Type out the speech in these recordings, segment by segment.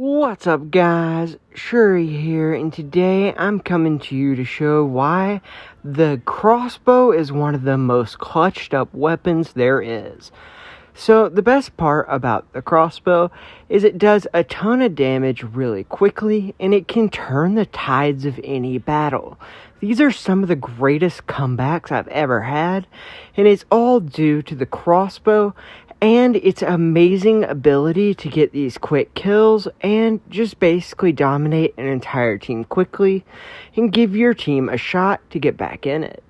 What's up, guys? Shouri here, and today I'm coming to you to show why the crossbow is one of the most clutched up weapons there is. So the best part about the crossbow is it does a ton of damage really quickly, and it can turn the tides of any battle. These are some of the greatest comebacks I've ever had, and it's all due to the crossbow and its amazing ability to get these quick kills and just basically dominate an entire team quickly and give your team a shot to get back in it.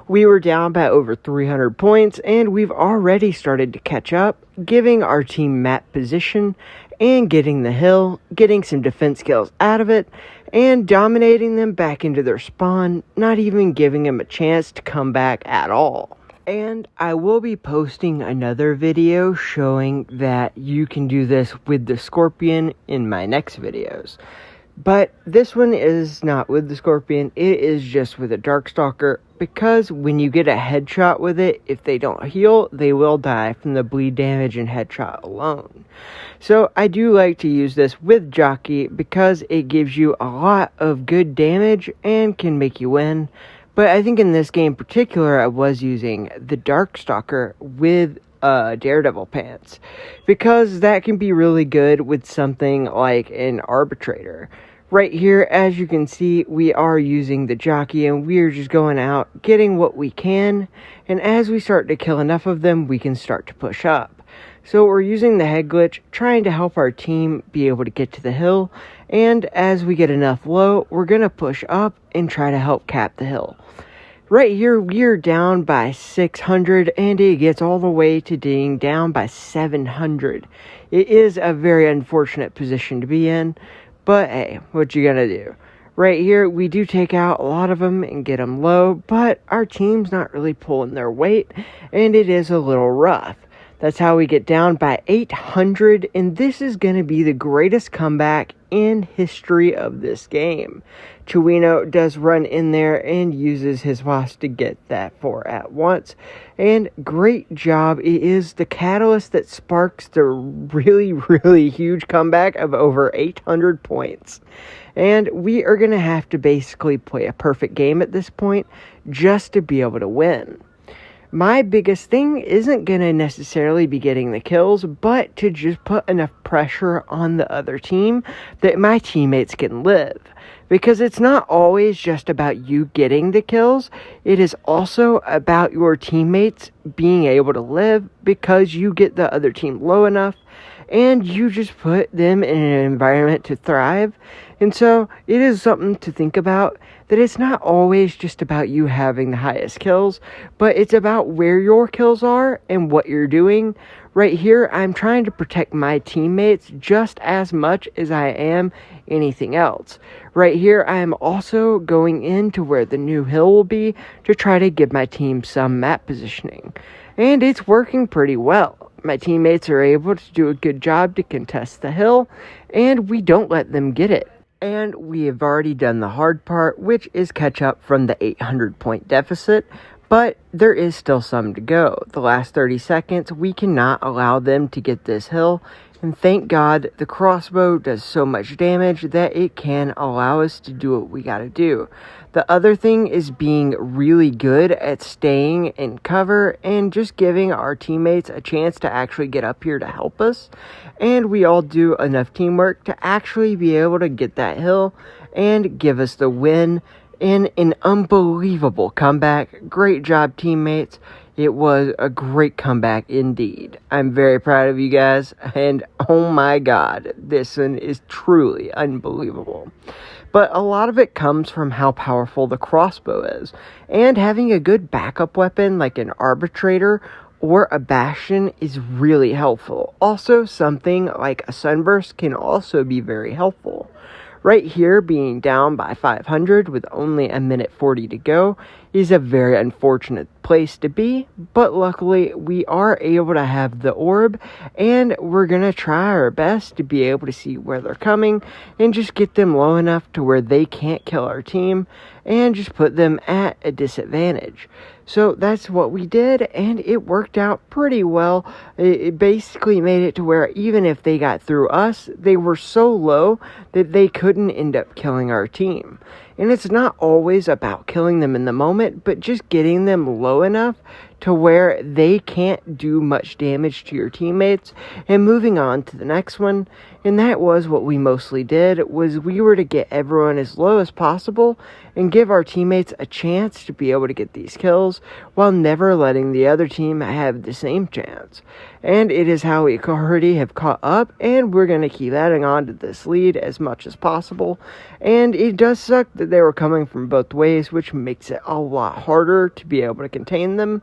We were down by over 300 points, and we've already started to catch up, giving our team map position and getting the hill, getting some defense skills out of it, and dominating them back into their spawn, not even giving them a chance to come back at all. And I will be posting another video showing that you can do this with the Scorpion in my next videos. But this one is not with the Scorpion, it is just with a Darkstalker, because when you get a headshot with it, if they don't heal, they will die from the bleed damage and headshot alone. So I do like to use this with Jockey because it gives you a lot of good damage and can make you win. But I think in this game in particular, I was using the Darkstalker with Daredevil pants, because that can be really good with something like an Arbitrator. Right here, as you can see, we are using the Jockey, and we are just going out, getting what we can, and as we start to kill enough of them, we can start to push up. So we're using the head glitch, trying to help our team be able to get to the hill, and as we get enough low, we're going to push up and try to help cap the hill. Right here, we're down by 600, and it gets all the way to being down by 700. It is a very unfortunate position to be in, but hey, what you gonna do? Right here, we do take out a lot of them and get them low, but our team's not really pulling their weight, and it is a little rough. That's how we get down by 800, and this is going to be the greatest comeback in history of this game. Chewino does run in there and uses his wasp to get that 4 at once, and great job. It is the catalyst that sparks the really huge comeback of over 800 points. And we are going to have to basically play a perfect game at this point just to be able to win. My biggest thing isn't going to necessarily be getting the kills, but to just put enough pressure on the other team that my teammates can live. Because it's not always just about you getting the kills, it is also about your teammates being able to live because you get the other team low enough and you just put them in an environment to thrive. And so it is something to think about, that it's not always just about you having the highest kills, but it's about where your kills are and what you're doing. Right here, I'm trying to protect my teammates just as much as I am anything else. Right here, I am also going into where the new hill will be to try to give my team some map positioning. And it's working pretty well. My teammates are able to do a good job to contest the hill, and we don't let them get it. And we have already done the hard part, which is catch up from the 800 point deficit, but there is still some to go. The last 30 seconds, we cannot allow them to get this hill, and thank God the crossbow does so much damage that it can allow us to do what we gotta do. The other thing is being really good at staying in cover and just giving our teammates a chance to actually get up here to help us. And we all do enough teamwork to actually be able to get that hill and give us the win in an unbelievable comeback. Great job, teammates. It was a great comeback indeed. I'm very proud of you guys, and oh my god, this one is truly unbelievable. But a lot of it comes from how powerful the crossbow is, and having a good backup weapon like an Arbitrator or a Bastion is really helpful. Also, something like a Sunburst can also be very helpful. Right here, being down by 500 with only a minute 40 to go is a very unfortunate place to be, but luckily we are able to have the orb, and we're gonna try our best to be able to see where they're coming and just get them low enough to where they can't kill our team and just put them at a disadvantage. So that's what we did, and it worked out pretty well. It basically made it to where even if they got through us, they were so low that they couldn't end up killing our team. And it's not always about killing them in the moment, but just getting them low enough to where they can't do much damage to your teammates and moving on to the next one. And that was what we mostly did, was we were to get everyone as low as possible and give our teammates a chance to be able to get these kills while never letting the other team have the same chance. And it is how we already have caught up, and we're going to keep adding on to this lead as much as possible. And it does suck that they were coming from both ways, which makes it a lot harder to be able to contain them.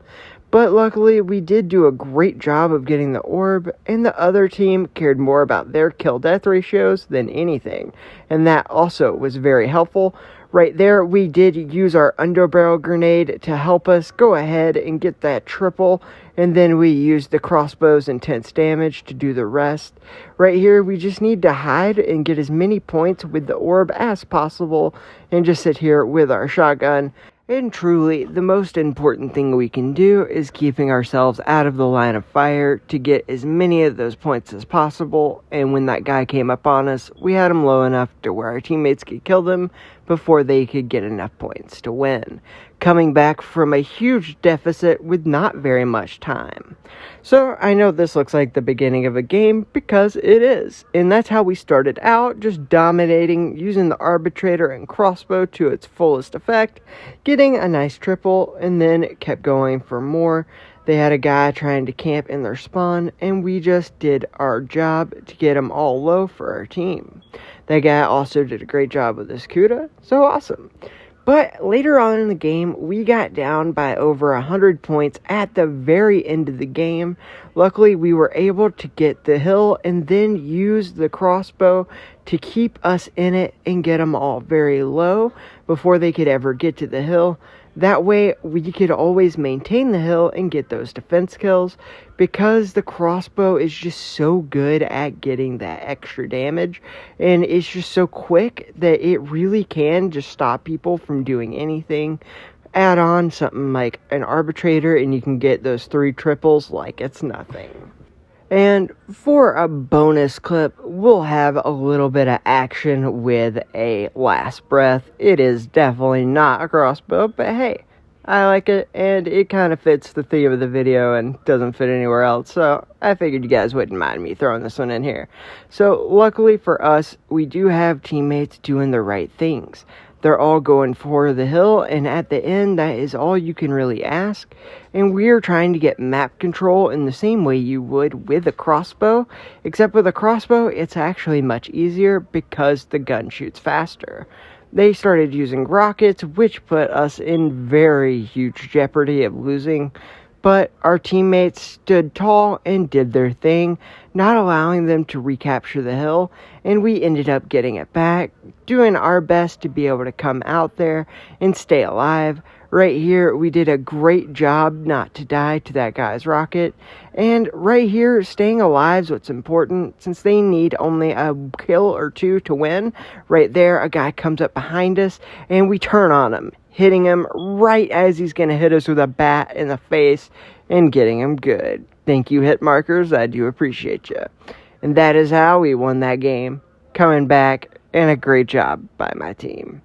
But luckily, we did do a great job of getting the orb, and the other team cared more about their kill-death ratios than anything. And that also was very helpful. Right there, we did use our underbarrel grenade to help us go ahead and get that triple, and then we used the crossbow's intense damage to do the rest. Right here, we just need to hide and get as many points with the orb as possible, and just sit here with our shotgun. And truly, the most important thing we can do is keeping ourselves out of the line of fire to get as many of those points as possible. And when that guy came up on us, we had him low enough to where our teammates could kill them before they could get enough points to win, coming back from a huge deficit with not very much time. So I know this looks like the beginning of a game, because it is, and that's how we started out, just dominating, using the arbitrator and crossbow to its fullest effect, getting a nice triple, and then it kept going for more. They had a guy trying to camp in their spawn, and we just did our job to get them all low for our team. That guy also did a great job with his Kuda, so awesome. But later on in the game, we got down by over 100 points at the very end of the game. Luckily, we were able to get the hill and then use the crossbow to keep us in it and get them all very low before they could ever get to the hill. That way, we could always maintain the hill and get those defense kills, because the crossbow is just so good at getting that extra damage, and it's just so quick that it really can just stop people from doing anything. Add on something like an arbitrator and you can get those 3 triples like it's nothing. And for a bonus clip, we'll have a little bit of action with a last breath. It is definitely not a crossbow, but hey, I like it, and it kind of fits the theme of the video and doesn't fit anywhere else, so I figured you guys wouldn't mind me throwing this one in here. So luckily for us, we do have teammates doing the right things. They're all going for the hill, and at the end, that is all you can really ask. And we're trying to get map control in the same way you would with a crossbow, except with a crossbow, it's actually much easier because the gun shoots faster. They started using rockets, which put us in very huge jeopardy of losing, but our teammates stood tall and did their thing, not allowing them to recapture the hill, and we ended up getting it back, doing our best to be able to come out there and stay alive. Right here, we did a great job not to die to that guy's rocket, and right here, staying alive is what's important, since they need only a kill or 2 to win. Right there, a guy comes up behind us, and we turn on him, hitting him right as he's going to hit us with a bat in the face and getting him good. Thank you, hit markers. I do appreciate you. And that is how we won that game. Coming back, and a great job by my team.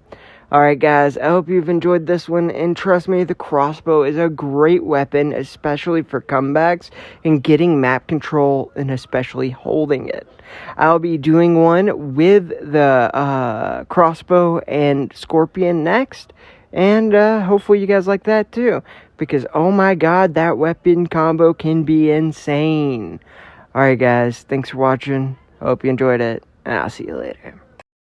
Alright guys, I hope you've enjoyed this one, and trust me, the crossbow is a great weapon, especially for comebacks and getting map control, and especially holding it. I'll be doing one with the crossbow and scorpion next, and hopefully you guys like that too, because oh my god, that weapon combo can be insane. Alright guys, thanks for watching, I hope you enjoyed it, and I'll see you later.